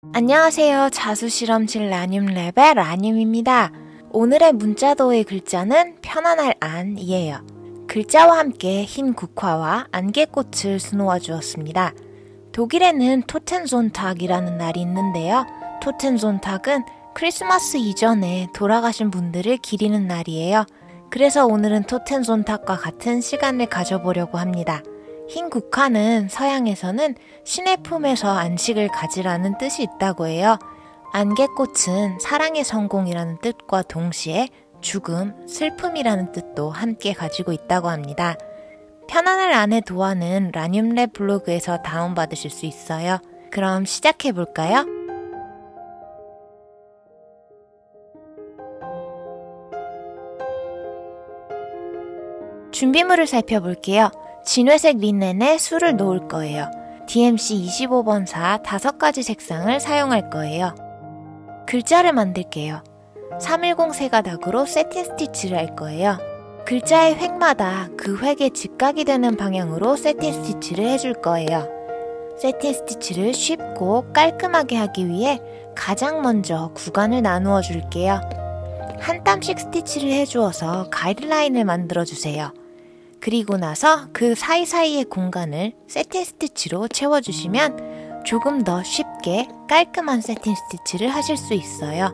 안녕하세요. 자수실험실 라늄랩의 라늄입니다. 오늘의 문자도의 글자는 편안할 안이에요. 글자와 함께 흰 국화와 안개꽃을 수놓아 주었습니다. 독일에는 토텐손탁이라는 날이 있는데요. 토텐손탁은 크리스마스 이전에 돌아가신 분들을 기리는 날이에요. 그래서 오늘은 토텐손탁과 같은 시간을 가져보려고 합니다. 흰 국화는 서양에서는 신의 품에서 안식을 가지라는 뜻이 있다고 해요. 안개꽃은 사랑의 성공이라는 뜻과 동시에 죽음, 슬픔이라는 뜻도 함께 가지고 있다고 합니다. 편안할 안의 도안은 라늄랩 블로그에서 다운받으실 수 있어요. 그럼 시작해볼까요? 준비물을 살펴볼게요. 진회색 리넨에 술을 놓을 거예요. DMC 25번사 5가지 색상을 사용할 거예요. 글자를 만들게요. 310 세가닥으로 세틴 스티치를 할 거예요. 글자의 획마다 그 획에 직각이 되는 방향으로 세틴 스티치를 해줄 거예요. 세틴 스티치를 쉽고 깔끔하게 하기 위해 가장 먼저 구간을 나누어 줄게요. 한 땀씩 스티치를 해주어서 가이드라인을 만들어 주세요. 그리고 나서 그 사이사이의 공간을 세틴 스티치로 채워주시면 조금 더 쉽게 깔끔한 세틴 스티치를 하실 수 있어요.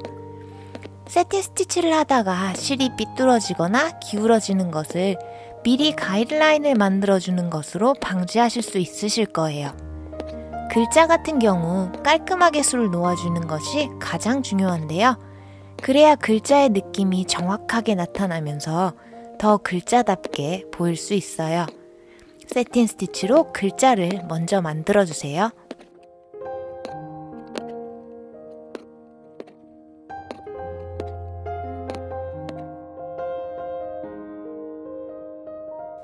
세틴 스티치를 하다가 실이 삐뚤어지거나 기울어지는 것을 미리 가이드라인을 만들어주는 것으로 방지하실 수 있으실 거예요. 글자 같은 경우 깔끔하게 술을 놓아주는 것이 가장 중요한데요. 그래야 글자의 느낌이 정확하게 나타나면서 더 글자답게 보일 수 있어요. 세틴 스티치로 글자를 먼저 만들어주세요.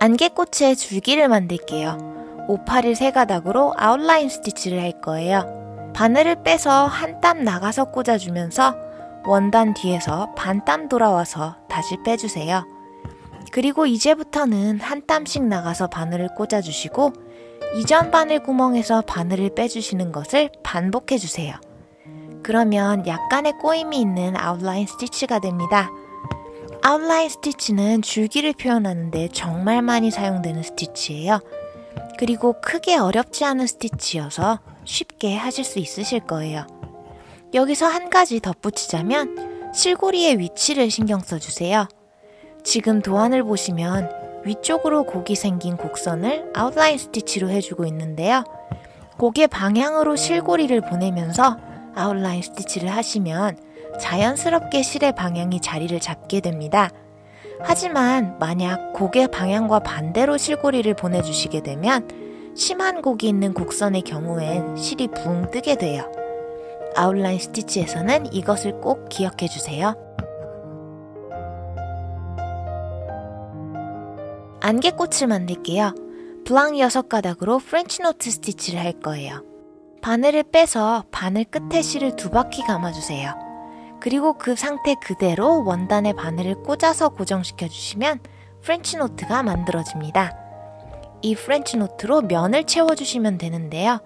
안개꽃의 줄기를 만들게요. 581 세가닥으로 아웃라인 스티치를 할 거예요. 바늘을 빼서 한 땀 나가서 꽂아주면서 원단 뒤에서 반 땀 돌아와서 다시 빼주세요. 그리고 이제부터는 한 땀씩 나가서 바늘을 꽂아주시고 이전 바늘 구멍에서 바늘을 빼주시는 것을 반복해주세요. 그러면 약간의 꼬임이 있는 아웃라인 스티치가 됩니다. 아웃라인 스티치는 줄기를 표현하는데 정말 많이 사용되는 스티치예요. 그리고 크게 어렵지 않은 스티치여서 쉽게 하실 수 있으실 거예요. 여기서 한 가지 덧붙이자면 실고리의 위치를 신경 써주세요. 지금 도안을 보시면 위쪽으로 곡이 생긴 곡선을 아웃라인 스티치로 해주고 있는데요. 곡의 방향으로 실고리를 보내면서 아웃라인 스티치를 하시면 자연스럽게 실의 방향이 자리를 잡게 됩니다. 하지만 만약 곡의 방향과 반대로 실고리를 보내주시게 되면 심한 곡이 있는 곡선의 경우엔 실이 붕 뜨게 돼요. 아웃라인 스티치에서는 이것을 꼭 기억해 주세요. 안개꽃을 만들게요. 블랑 6가닥으로 프렌치 노트 스티치를 할 거예요. 바늘을 빼서 바늘 끝에 실을 2바퀴 감아주세요. 그리고 그 상태 그대로 원단에 바늘을 꽂아서 고정시켜 주시면 프렌치 노트가 만들어집니다. 이 프렌치 노트로 면을 채워주시면 되는데요.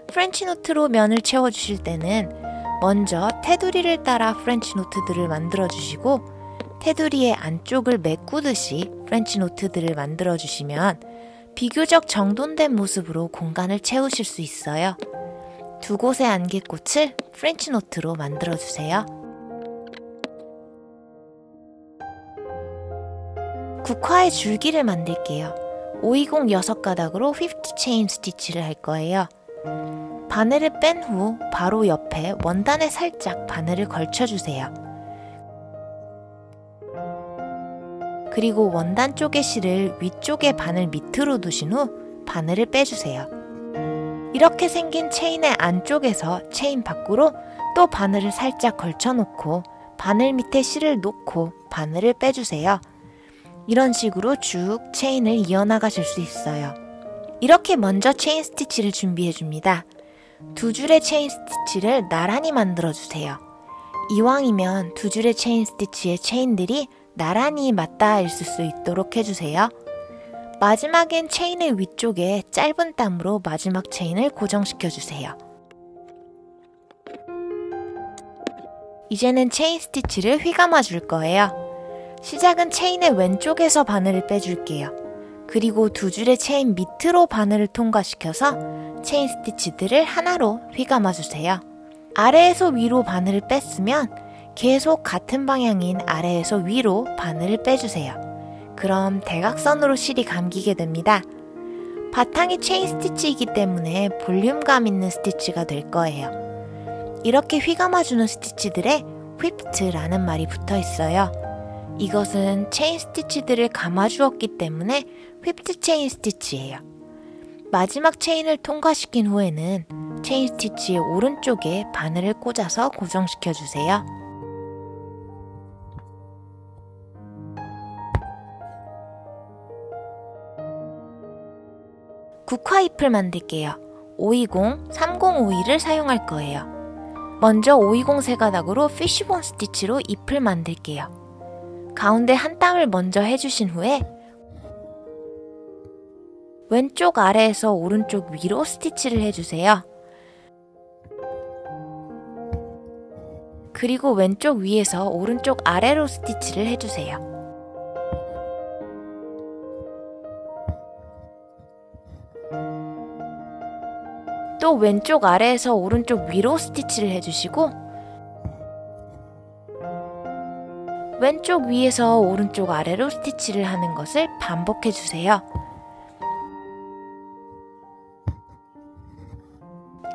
프렌치 노트로 면을 채워주실 때는 먼저 테두리를 따라 프렌치 노트들을 만들어주시고 테두리의 안쪽을 메꾸듯이 프렌치 노트들을 만들어주시면 비교적 정돈된 모습으로 공간을 채우실 수 있어요. 두 곳의 안개꽃을 프렌치 노트로 만들어주세요. 국화의 줄기를 만들게요. 520 6가닥으로 50 체인 스티치를 할 거예요. 바늘을 뺀 후 바로 옆에 원단에 살짝 바늘을 걸쳐주세요. 그리고 원단 쪽의 실을 위쪽의 바늘 밑으로 두신 후 바늘을 빼주세요. 이렇게 생긴 체인의 안쪽에서 체인 밖으로 또 바늘을 살짝 걸쳐놓고 바늘 밑에 실을 놓고 바늘을 빼주세요. 이런 식으로 쭉 체인을 이어나가실 수 있어요. 이렇게 먼저 체인 스티치를 준비해줍니다. 2줄의 체인 스티치를 나란히 만들어주세요. 이왕이면 2줄의 체인 스티치의 체인들이 나란히 맞닿아 있을 수 있도록 해주세요. 마지막엔 체인의 위쪽에 짧은 땀으로 마지막 체인을 고정시켜주세요. 이제는 체인 스티치를 휘감아 줄 거예요. 시작은 체인의 왼쪽에서 바늘을 빼줄게요. 그리고 두 줄의 체인 밑으로 바늘을 통과시켜서 체인 스티치들을 하나로 휘감아 주세요. 아래에서 위로 바늘을 뺐으면 계속 같은 방향인 아래에서 위로 바늘을 빼주세요. 그럼 대각선으로 실이 감기게 됩니다. 바탕이 체인 스티치이기 때문에 볼륨감 있는 스티치가 될 거예요. 이렇게 휘감아주는 스티치들에 휘프트라는 말이 붙어 있어요. 이것은 체인 스티치들을 감아주었기 때문에 휘프트 체인 스티치예요. 마지막 체인을 통과시킨 후에는 체인 스티치의 오른쪽에 바늘을 꽂아서 고정시켜 주세요. 국화잎을 만들게요. 520, 3052를 사용할 거예요. 먼저 520 세가닥으로 피쉬본 스티치로 잎을 만들게요. 가운데 한 땀을 먼저 해주신 후에 왼쪽 아래에서 오른쪽 위로 스티치를 해주세요. 그리고 왼쪽 위에서 오른쪽 아래로 스티치를 해주세요. 또 왼쪽 아래에서 오른쪽 위로 스티치를 해주시고 왼쪽 위에서 오른쪽 아래로 스티치를 하는 것을 반복해주세요.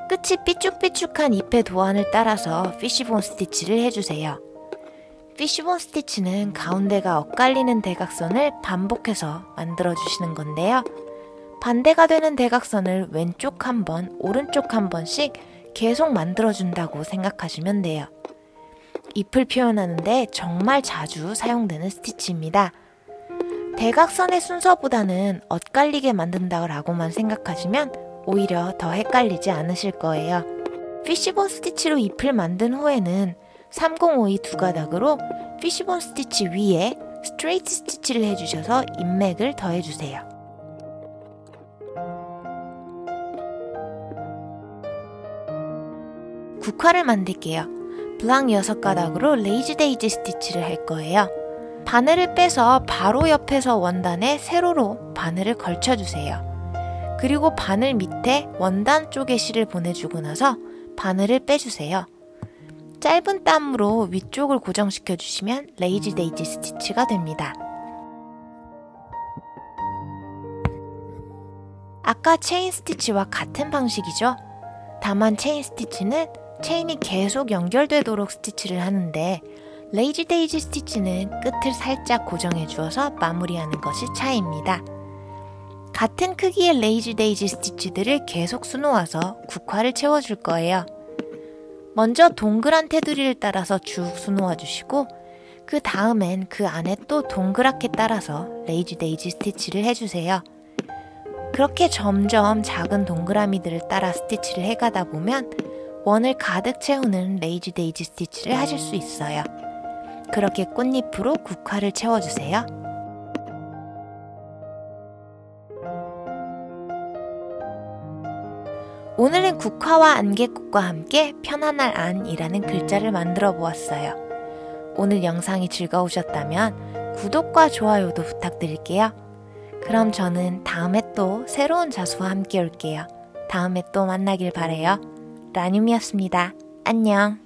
끝이 삐쭉삐쭉한 잎의 도안을 따라서 피쉬본 스티치를 해주세요. 피쉬본 스티치는 가운데가 엇갈리는 대각선을 반복해서 만들어주시는 건데요. 반대가 되는 대각선을 왼쪽 한 번, 오른쪽 한 번씩 계속 만들어준다고 생각하시면 돼요. 잎을 표현하는데 정말 자주 사용되는 스티치입니다. 대각선의 순서보다는 엇갈리게 만든다라고만 생각하시면 오히려 더 헷갈리지 않으실 거예요. 피쉬본 스티치로 잎을 만든 후에는 3052 두 가닥으로 피쉬본 스티치 위에 스트레이트 스티치를 해주셔서 잎맥을 더해주세요. 국화를 만들게요. 블랑 6가닥으로 레이지 데이지 스티치를 할 거예요. 바늘을 빼서 바로 옆에서 원단에 세로로 바늘을 걸쳐주세요. 그리고 바늘 밑에 원단 쪽에 실을 보내주고 나서 바늘을 빼주세요. 짧은 땀으로 위쪽을 고정시켜 주시면 레이지 데이지 스티치가 됩니다. 아까 체인 스티치와 같은 방식이죠. 다만 체인 스티치는 체인이 계속 연결되도록 스티치를 하는데 레이지 데이지 스티치는 끝을 살짝 고정해 주어서 마무리하는 것이 차이입니다. 같은 크기의 레이지 데이지 스티치들을 계속 수놓아서 국화를 채워줄 거예요. 먼저 동그란 테두리를 따라서 쭉 수놓아 주시고 그 다음엔 그 안에 또 동그랗게 따라서 레이지 데이지 스티치를 해주세요. 그렇게 점점 작은 동그라미들을 따라 스티치를 해가다 보면 원을 가득 채우는 레이지 데이지 스티치를 하실 수 있어요. 그렇게 꽃잎으로 국화를 채워주세요. 오늘은 국화와 안개꽃과 함께 편안할 안이라는 글자를 만들어 보았어요. 오늘 영상이 즐거우셨다면 구독과 좋아요도 부탁드릴게요. 그럼 저는 다음에 또 새로운 자수와 함께 올게요. 다음에 또 만나길 바래요. 라늄이었습니다. 안녕.